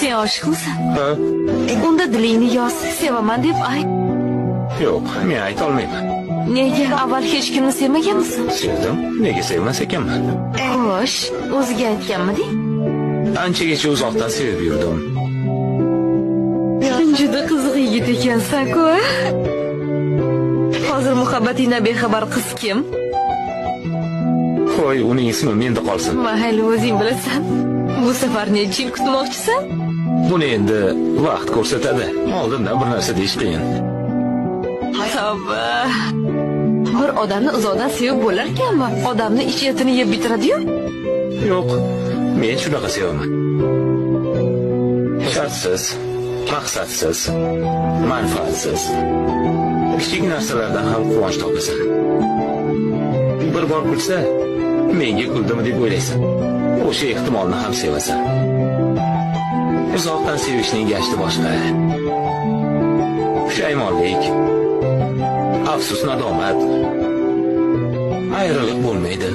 Sen oshiqmisan? Ha? Unda dilingni yoz, sevaman deb ayt. Yo'q, men aytolmayman. Nega avval hech kimni sevmaganmisan? Sevdim, nega sevmas ekanman? Xo'sh, o'ziga aytganmiding? Anchagacha uzoqdan sevib yurdim. Juda qiziq yigit ekansan-ku. Hozir muhabbatingdan bexabar qiz kim? Qo'y, uning ismi menda qolsin. Mayli, o'zing bilasan. Bu safar necha yil kutmoqchisan? Buni endi vaqt ko'rsatadi. Oldindan bir narsa deyish qiyin. Tavba. Bir odamni uzoqdan sevib bo'lar ekanmi? Odamni ich-etini yeb bitiradi-yu. Yo'q, men shunaqa sevaman. Shartsiz, maqsadsiz, manfaatsiz. Kichik narsalardan ham quvonch topasan. Bir bor kulsa, menga kuldimi deb o'ylaysan. O'sha ehtimolni ham sevasan. Uzoqdan sevishning gashti boshqa. Pushaymonlik, afsus, nadomat, ayriliq bo'lmaydi.